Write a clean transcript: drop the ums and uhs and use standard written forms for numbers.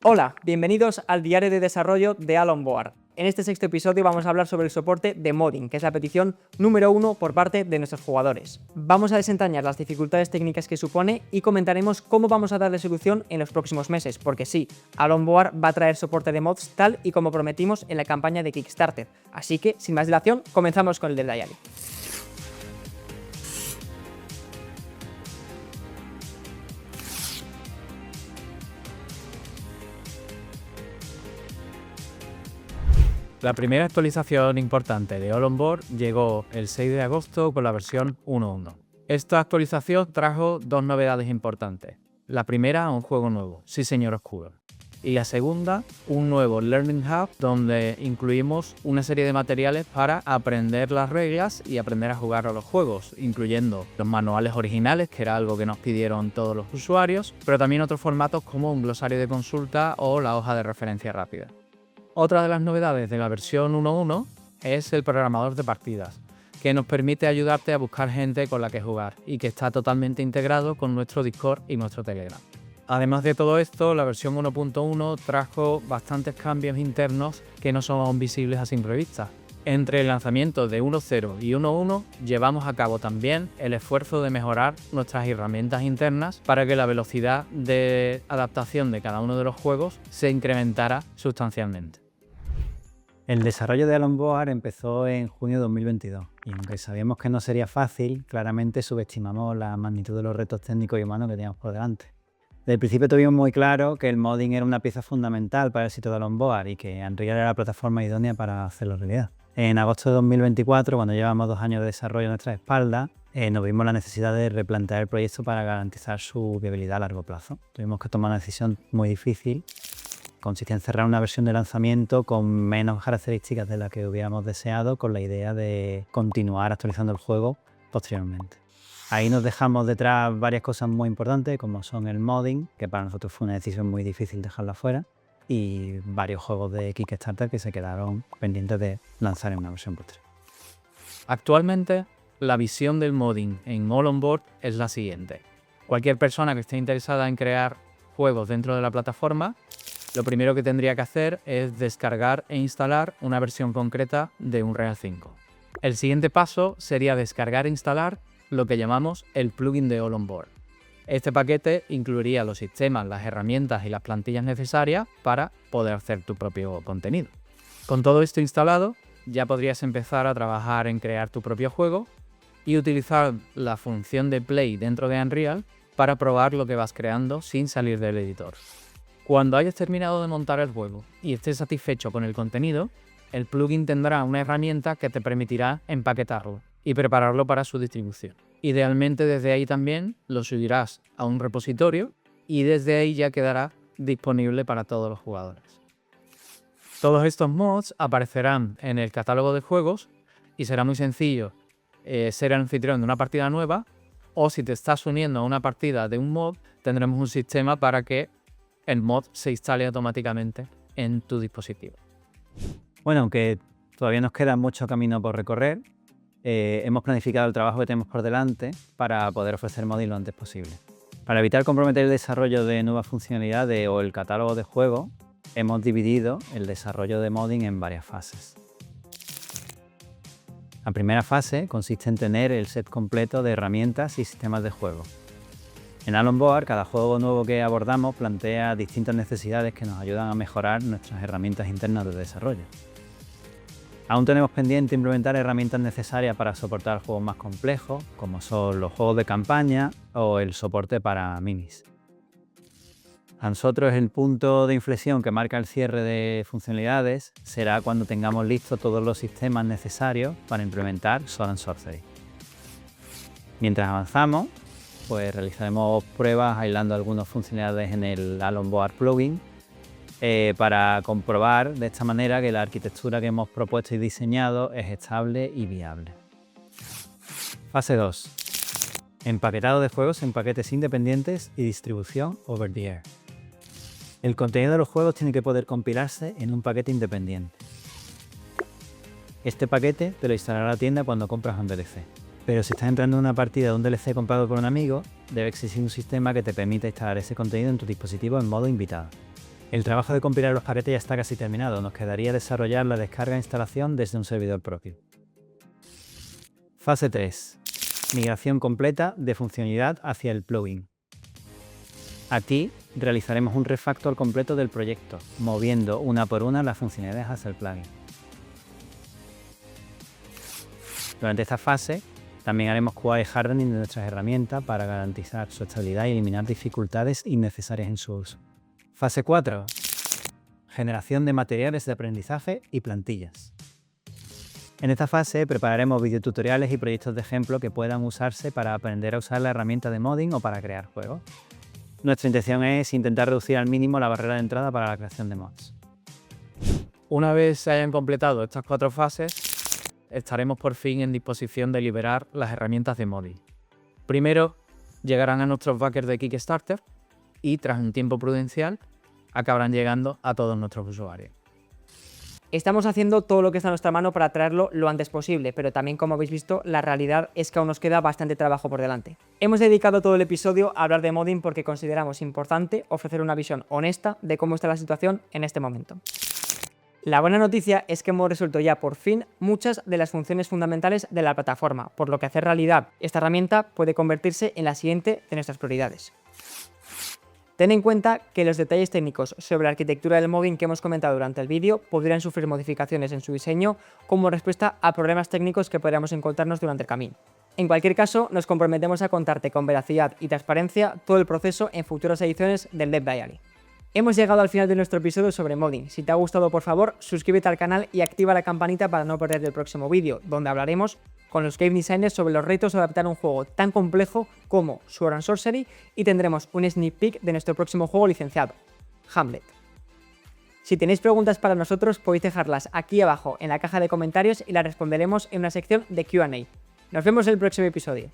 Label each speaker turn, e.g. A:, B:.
A: Hola, bienvenidos al diario de desarrollo de Alon Board. En este sexto episodio vamos a hablar sobre el soporte de modding, que es la petición número 1 por parte de nuestros jugadores. Vamos a desentrañar las dificultades técnicas que supone y comentaremos cómo vamos a darle solución en los próximos meses, porque sí, Alon Board va a traer soporte de mods tal y como prometimos en la campaña de Kickstarter. Así que, sin más dilación, comenzamos con el del diario.
B: La primera actualización importante de Alon Board llegó el 6 de agosto con la versión 1.1. Esta actualización trajo dos novedades importantes. La primera, un juego nuevo, Sí Señor Oscuro. Y la segunda, un nuevo Learning Hub donde incluimos una serie de materiales para aprender las reglas y aprender a jugar a los juegos, incluyendo los manuales originales, que era algo que nos pidieron todos los usuarios, pero también otros formatos como un glosario de consulta o la hoja de referencia rápida. Otra de las novedades de la versión 1.1 es el programador de partidas, que nos permite ayudarte a buscar gente con la que jugar y que está totalmente integrado con nuestro Discord y nuestro Telegram. Además de todo esto, la versión 1.1 trajo bastantes cambios internos que no son aún visibles a simple vista. Entre el lanzamiento de 1.0 y 1.1 llevamos a cabo también el esfuerzo de mejorar nuestras herramientas internas para que la velocidad de adaptación de cada uno de los juegos se incrementara sustancialmente.
C: El desarrollo de Alon Board empezó en junio de 2022 y aunque sabíamos que no sería fácil, claramente subestimamos la magnitud de los retos técnicos y humanos que teníamos por delante. Desde el principio tuvimos muy claro que el modding era una pieza fundamental para el sitio de Alon Board y que Unreal era la plataforma idónea para hacerlo realidad. En agosto de 2024, cuando llevamos 2 años de desarrollo a nuestra espalda, nos vimos la necesidad de replantear el proyecto para garantizar su viabilidad a largo plazo. Tuvimos que tomar una decisión muy difícil. Consistía en cerrar una versión de lanzamiento con menos características de las que hubiéramos deseado, con la idea de continuar actualizando el juego posteriormente. Ahí nos dejamos detrás varias cosas muy importantes, como son el modding, que para nosotros fue una decisión muy difícil dejarla fuera, y varios juegos de Kickstarter que se quedaron pendientes de lanzar en una versión posterior.
B: Actualmente, la visión del modding en Alon Board es la siguiente. Cualquier persona que esté interesada en crear juegos dentro de la plataforma, lo primero que tendría que hacer es descargar e instalar una versión concreta de Unreal 5. El siguiente paso sería descargar e instalar lo que llamamos el plugin de Alon Board. Este paquete incluiría los sistemas, las herramientas y las plantillas necesarias para poder hacer tu propio contenido. Con todo esto instalado, ya podrías empezar a trabajar en crear tu propio juego y utilizar la función de Play dentro de Unreal para probar lo que vas creando sin salir del editor. Cuando hayas terminado de montar el juego y estés satisfecho con el contenido, el plugin tendrá una herramienta que te permitirá empaquetarlo y prepararlo para su distribución. Idealmente desde ahí también lo subirás a un repositorio y desde ahí ya quedará disponible para todos los jugadores. Todos estos mods aparecerán en el catálogo de juegos y será muy sencillo ser el anfitrión de una partida nueva, o si te estás uniendo a una partida de un mod, tendremos un sistema para que el mod se instale automáticamente en tu dispositivo.
C: Bueno, aunque todavía nos queda mucho camino por recorrer, hemos planificado el trabajo que tenemos por delante para poder ofrecer modding lo antes posible. Para evitar comprometer el desarrollo de nuevas funcionalidades o el catálogo de juegos, hemos dividido el desarrollo de modding en varias fases. La primera fase consiste en tener el set completo de herramientas y sistemas de juego. En Alon Board, cada juego nuevo que abordamos plantea distintas necesidades que nos ayudan a mejorar nuestras herramientas internas de desarrollo. Aún tenemos pendiente implementar herramientas necesarias para soportar juegos más complejos, como son los juegos de campaña o el soporte para minis. A nosotros el punto de inflexión que marca el cierre de funcionalidades será cuando tengamos listos todos los sistemas necesarios para implementar Sword and Sorcery. Mientras avanzamos, pues realizaremos pruebas aislando algunas funcionalidades en el Alon Board plugin para comprobar de esta manera que la arquitectura que hemos propuesto y diseñado es estable y viable. Fase 2. Empaquetado de juegos en paquetes independientes y distribución over the air. El contenido de los juegos tiene que poder compilarse en un paquete independiente. Este paquete te lo instalará la tienda cuando compras un DLC. Pero si estás entrando en una partida de un DLC comprado por un amigo, debe existir un sistema que te permita instalar ese contenido en tu dispositivo en modo invitado. El trabajo de compilar los paquetes ya está casi terminado, nos quedaría desarrollar la descarga e instalación desde un servidor propio. Fase 3. Migración completa de funcionalidad hacia el plugin. Aquí realizaremos un refactor completo del proyecto, moviendo una por una las funcionalidades hacia el plugin. Durante esta fase, también haremos QA hardening de nuestras herramientas para garantizar su estabilidad y eliminar dificultades innecesarias en su uso. Fase 4. Generación de materiales de aprendizaje y plantillas. En esta fase prepararemos videotutoriales y proyectos de ejemplo que puedan usarse para aprender a usar la herramienta de modding o para crear juegos. Nuestra intención es intentar reducir al mínimo la barrera de entrada para la creación de mods.
B: Una vez se hayan completado estas 4 fases, estaremos por fin en disposición de liberar las herramientas de modding. Primero, llegarán a nuestros backers de Kickstarter y, tras un tiempo prudencial, acabarán llegando a todos nuestros usuarios.
A: Estamos haciendo todo lo que está a nuestra mano para traerlo lo antes posible, pero también, como habéis visto, la realidad es que aún nos queda bastante trabajo por delante. Hemos dedicado todo el episodio a hablar de modding porque consideramos importante ofrecer una visión honesta de cómo está la situación en este momento. La buena noticia es que hemos resuelto ya por fin muchas de las funciones fundamentales de la plataforma, por lo que hacer realidad esta herramienta puede convertirse en la siguiente de nuestras prioridades. Ten en cuenta que los detalles técnicos sobre la arquitectura del modding que hemos comentado durante el vídeo podrían sufrir modificaciones en su diseño como respuesta a problemas técnicos que podríamos encontrarnos durante el camino. En cualquier caso, nos comprometemos a contarte con veracidad y transparencia todo el proceso en futuras ediciones del Dev Diary. Hemos llegado al final de nuestro episodio sobre modding. Si te ha gustado, por favor, suscríbete al canal y activa la campanita para no perder el próximo vídeo, donde hablaremos con los game designers sobre los retos de adaptar un juego tan complejo como Sword and Sorcery y tendremos un sneak peek de nuestro próximo juego licenciado, Hamlet. Si tenéis preguntas para nosotros, podéis dejarlas aquí abajo en la caja de comentarios y las responderemos en una sección de Q&A. Nos vemos en el próximo episodio.